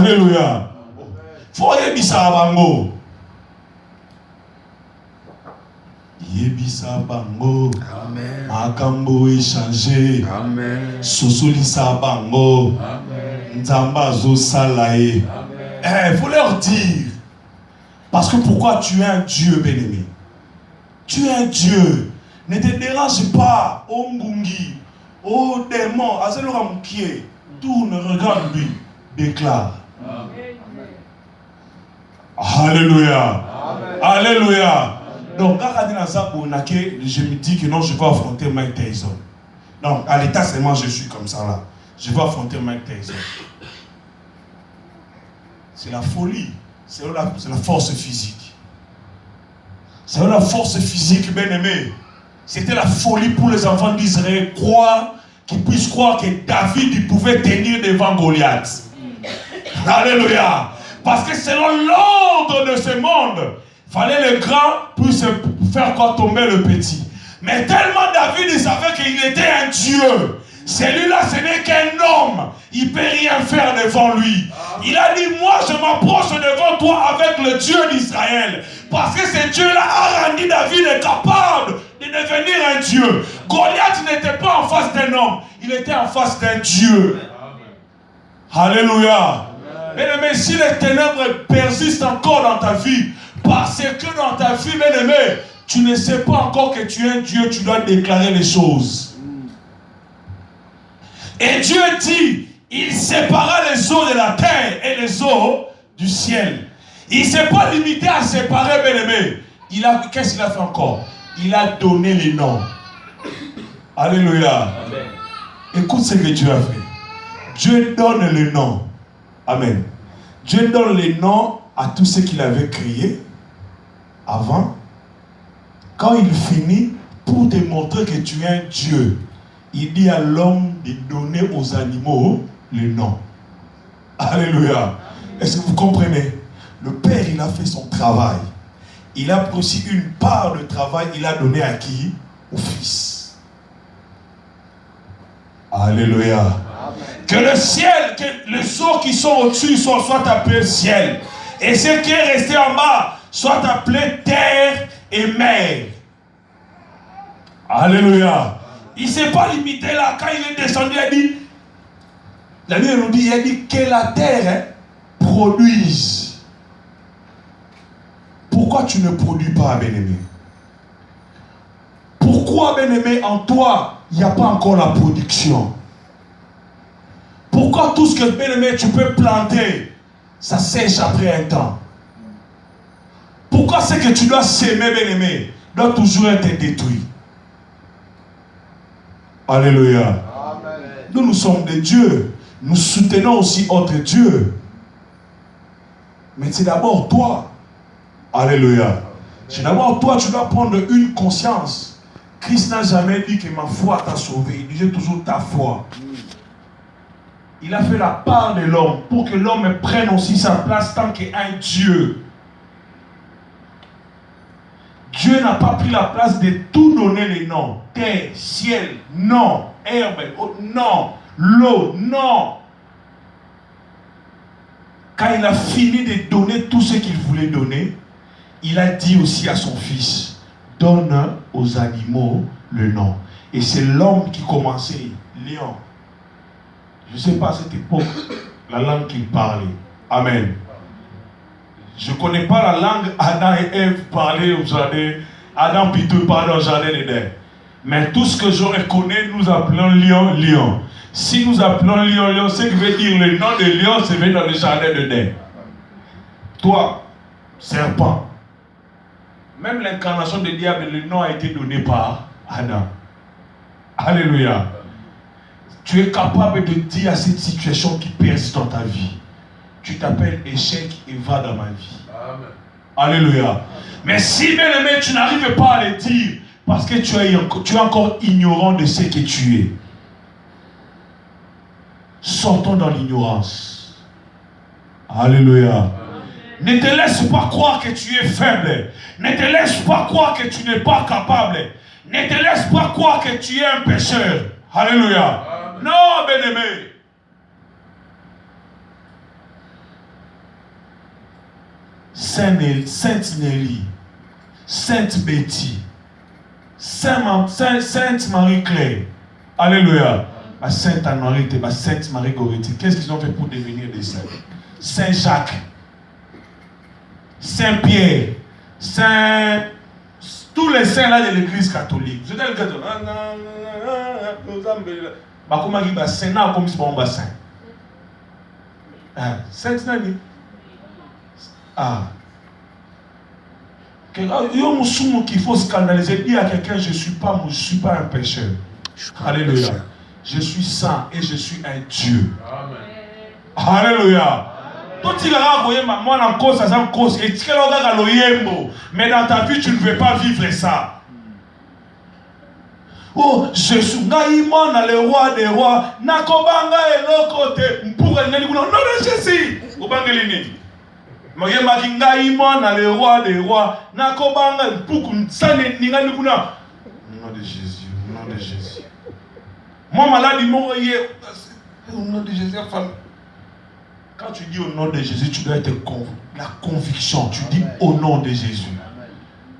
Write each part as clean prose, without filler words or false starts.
Alléluia. Faut yebisa bango. Yebisa bango. Amen. Makambo échangé. Amen. Sosolisa bango. Amen. Nzamba zo salaye. Eh, faut leur dire. Parce que pourquoi tu es un Dieu, bien-aimé? Tu es un Dieu. Ne te dérange pas, oh Ngungi, oh démon, Azeloramoukié. Tourne, regarde lui, déclare. Amen. Alléluia. Amen. Alléluia. Donc, je me dis que non, je vais affronter Mike Tyson. Donc, à l'état seulement, je suis comme ça là. Je vais affronter Mike Tyson. C'est la folie. C'est la force physique. C'est la force physique, bien aimé. C'était la folie pour les enfants d'Israël, qu'ils puissent croire que David il pouvait tenir devant Goliath. Alléluia. Parce que selon l'ordre de ce monde, il fallait le grand pour se faire quoi tomber le petit. Mais tellement David il savait qu'il était un Dieu. Celui-là, ce n'est qu'un homme. Il ne peut rien faire devant lui. Il a dit, moi, je m'approche devant toi avec le Dieu d'Israël. Parce que ce Dieu-là a rendu David capable de devenir un Dieu. Goliath n'était pas en face d'un homme. Il était en face d'un Dieu. Alléluia. Bien-aimé, si les ténèbres persistent encore dans ta vie, parce que dans ta vie, bien-aimé, tu ne sais pas encore que tu es un Dieu, tu dois déclarer les choses. Et Dieu dit, il sépara les eaux de la terre et les eaux du ciel. Il ne s'est pas limité à séparer, bien-aimé. Qu'est-ce qu'il a fait encore? Il a donné les noms. Alléluia. Amen. Écoute ce que Dieu a fait. Dieu donne les noms. Amen. Dieu donne les noms à tous ceux qu'il avait créés avant. Quand il finit, pour te montrer que tu es un Dieu, il dit à l'homme de donner aux animaux le nom. Alléluia. Est-ce que vous comprenez? Le Père, il a fait son travail. Il a aussi une part de travail, il a donné à qui? Au Fils. Alléluia. Amen. Que le ciel, que les eaux qui sont au-dessus soient appelées ciel. Et ce qui est resté en bas soit appelé terre et mer. Alléluia. Il ne s'est pas limité là. Quand il est descendu, il a dit, la Bible nous dit, il a dit que la terre produise. Pourquoi tu ne produis pas, bien-aimé? Pourquoi, bien-aimé, en toi, il n'y a pas encore la production? Pourquoi tout ce que, bien-aimé, tu peux planter, ça sèche après un temps? Pourquoi ce que tu dois s'aimer, bien-aimé, doit toujours être détruit? Alléluia. Amen. Nous sommes des dieux. Nous soutenons aussi autres dieux. Mais c'est d'abord toi. Alléluia. C'est d'abord toi, tu dois prendre une conscience. Christ n'a jamais dit que ma foi t'a sauvé. Il disait toujours ta foi. Il a fait la part de l'homme pour que l'homme prenne aussi sa place tant qu'un Dieu. Dieu n'a pas pris la place de tout donner les noms. Terre, ciel, non. Herbe, non. L'eau, non. Quand il a fini de donner tout ce qu'il voulait donner, il a dit aussi à son fils, donne aux animaux le nom. Et c'est l'homme qui commençait, lion. Je ne sais pas à cette époque la langue qu'il parlait. Amen. Je ne connais pas la langue Adam et Ève parlaient au jardin. Adam plutôt parlait au jardin d'Éden. Mais tout ce que je reconnais, nous appelons lion, lion. Si nous appelons lion, lion, ce qui veut dire le nom de lion, c'est venu dans le jardin d'Éden. Toi, serpent. Même l'incarnation du diable, le nom a été donné par Adam. Alléluia. Tu es capable de dire à cette situation qui persiste dans ta vie, tu t'appelles échec et va dans ma vie. Amen. Alléluia. Mais si, bien aimé, tu n'arrives pas à le dire, parce que tu es encore ignorant de ce que tu es. Sortons dans l'ignorance. Alléluia. Amen. Ne te laisse pas croire que tu es faible. Ne te laisse pas croire que tu n'es pas capable. Ne te laisse pas croire que tu es un pécheur. Alléluia. Amen. Non, bien-aimé. Sainte Nelly, Sainte Betty, Sainte Marie-Claire. Alléluia. Sainte Anne-Marie, Sainte Marie-Goretti. Qu'est-ce qu'ils ont fait pour devenir des saints? Saint Jacques, Saint Pierre, Saint... Tous les saints là de l'église catholique. Vous êtes le catholique. Sainte Nani. Ah. Qu'il faut scandaliser, dire à quelqu'un, je ne suis pas un pécheur. Alléluia. Je suis saint et je suis un Dieu. Amen. Alléluia. Mais dans ta vie, tu ne veux pas vivre ça. Oh, je suis le roi des rois. Nakobanga et l'autre côté. Pour le nom de Jésus. Le roi des rois. Nakobanga pour le nom de Jésus. Au nom de Jésus. Moi, malade, au nom de Jésus, quand tu dis au nom de Jésus, tu dois être la conviction. Tu dis au nom de Jésus.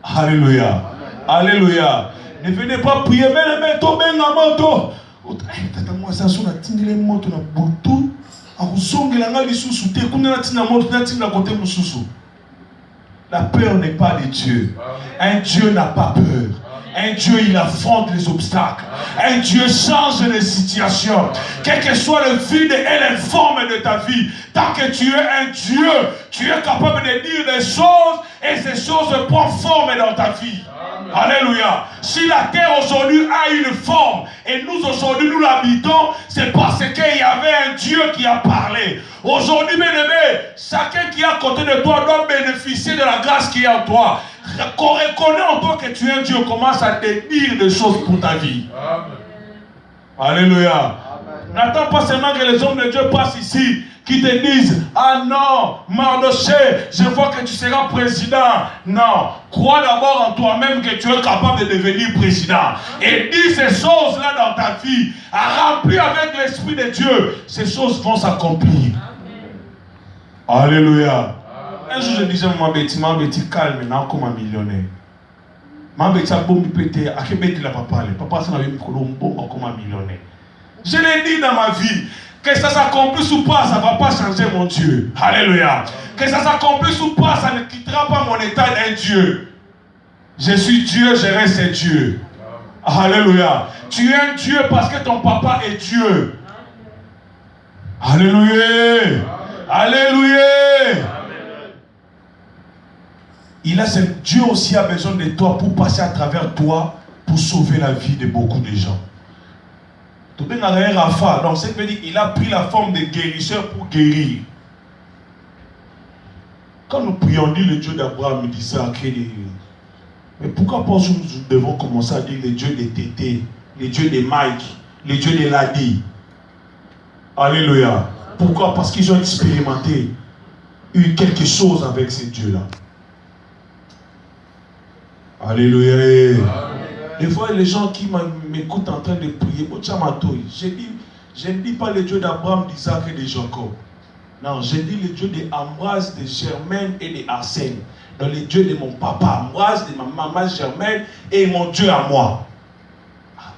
Alléluia. Alléluia. Ne venez pas prier, mais tomber dans la moto. La peur n'est pas de Dieu. Un Dieu n'a pas peur. Un Dieu, il affronte les obstacles. Un Dieu change les situations. Quel que soit le vide et l'informe de ta vie, tant que tu es un Dieu, tu es capable de dire des choses et ces choses prennent forme dans ta vie. Amen. Alléluia. Si la terre aujourd'hui a une forme et nous aujourd'hui nous l'habitons, c'est parce qu'il y avait un Dieu qui a parlé. Aujourd'hui, mes amis, chacun qui est à côté de toi doit bénéficier de la grâce qui est en toi. Reconnais en toi que tu es un Dieu, commence à te dire des choses pour ta vie. Amen. Alléluia. N'attends pas seulement que les hommes de Dieu passent ici, qui te disent, ah non, Mardoché, je vois que tu seras président. Non, crois d'abord en toi-même que tu es capable de devenir président. Et dis ces choses-là dans ta vie, remplis avec l'Esprit de Dieu, ces choses vont s'accomplir. Alléluia. Un jour je disais, ma Betty calme, maintenant comme un millionnaire. Ma Betty a bombi pété, à quel Betty la papa, papa ça n'avait pas comme un millionnaire. Je l'ai dit dans ma vie, que ça s'accomplisse ou pas, ça ne va pas changer mon Dieu. Alléluia. Que ça s'accomplisse ou pas, ça ne quittera pas mon état d'un Dieu. Je suis Dieu, je reste Dieu. Alléluia. Tu es un Dieu parce que ton papa est Dieu. Alléluia. Alléluia. Dieu aussi a besoin de toi pour passer à travers toi, pour sauver la vie de beaucoup de gens. Donc c'est veut dire qu'il a pris la forme de guérisseur pour guérir. Quand nous prions, on dit le Dieu d'Abraham, il dit ça. Mais pourquoi pas nous devons commencer à dire le Dieu de Tété, le Dieu de Mike, le Dieu de Ladi? Alléluia. Pourquoi? Parce qu'ils ont expérimenté quelque chose avec ces dieux-là. Alléluia. Des fois, les gens qui m'écoutent en train de prier, je ne dis pas le Dieu d'Abraham, d'Isaac et de Jacob. Non, je dis le Dieu d'Ambroise, de Germaine et de Arsène. Donc le Dieu de mon papa Ambroise, de ma maman Germaine et mon Dieu à moi.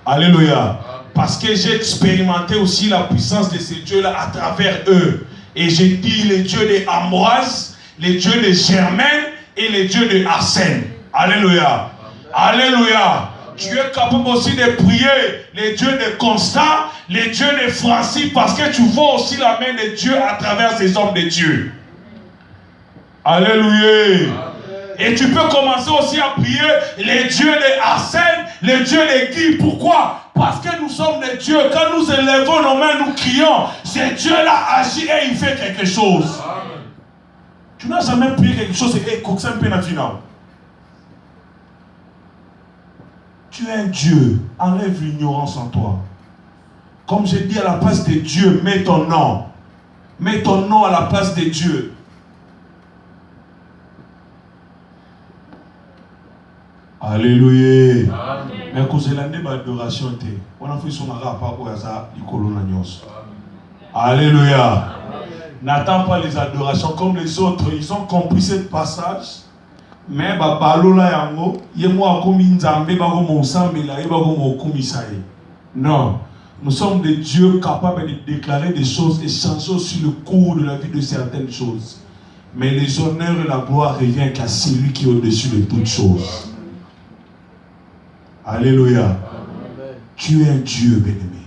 Alléluia. Parce que j'ai expérimenté aussi la puissance de ces dieux-là à travers eux. Et j'ai dit le Dieu d'Ambroise, le Dieu de Germaine et le Dieu de Arsène. Alléluia. Alléluia. Tu es capable aussi de prier les dieux de Constant, les dieux de Francis, parce que tu vois aussi la main de Dieu à travers ces hommes de Dieu. Alléluia. Et tu peux commencer aussi à prier les dieux de Arsène, les dieux de Guy. Pourquoi? Parce que nous sommes des dieux. Quand nous élevons nos mains, nous crions. Ce Dieu-là agit et il fait quelque chose. Amen. Tu n'as jamais prié quelque chose et coxin pénafinal. Tu es un Dieu, enlève l'ignorance en toi. Comme j'ai dit, à la place de Dieu, mets ton nom. Mets ton nom à la place de Dieu. Alléluia. Mais quand vous avez l'adoration, on a fait son arabe par rapport à ça, Alléluia. N'attends pas les adorations comme les autres. Ils ont compris ce passage. Mais balola yango, yemo akomi nzambe bako mosambela, bako mokumisaye. Non, nous sommes des dieux capables de déclarer des choses et changer sur le cours de la vie de certaines choses. Mais les honneurs et la gloire reviennent qu'à celui qui est au-dessus de toutes choses. Alléluia. Amen. Tu es un Dieu bien-aimé.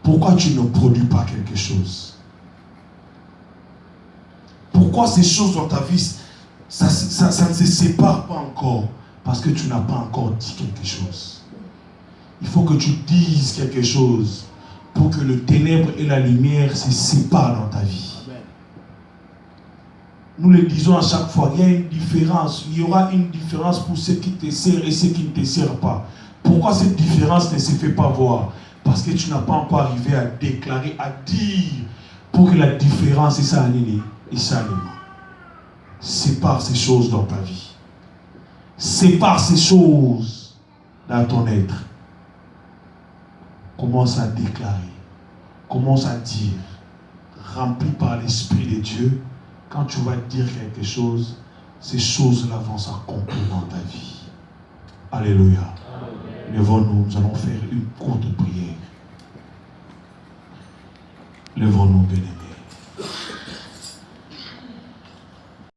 Pourquoi tu ne produis pas quelque chose? Pourquoi ces choses dans ta vie, ça ne se sépare pas encore? Parce que tu n'as pas encore dit quelque chose. Il faut que tu dises quelque chose pour que le ténèbre et la lumière se séparent dans ta vie. Amen. Nous le disons à chaque fois, il y a une différence. Il y aura une différence pour ceux qui te servent et ceux qui ne te servent pas. Pourquoi cette différence ne se fait pas voir? Parce que tu n'as pas encore arrivé à déclarer, à dire, pour que la différence s'aligne. Sépare ces choses dans ta vie. Sépare ces choses dans ton être. Commence à déclarer. Commence à dire. Rempli par l'Esprit de Dieu. Quand tu vas dire quelque chose, ces choses-là vont s'accomplir dans ta vie. Alléluia. Lèvons-nous, nous allons faire une courte prière. Lèvons-nous, bénis.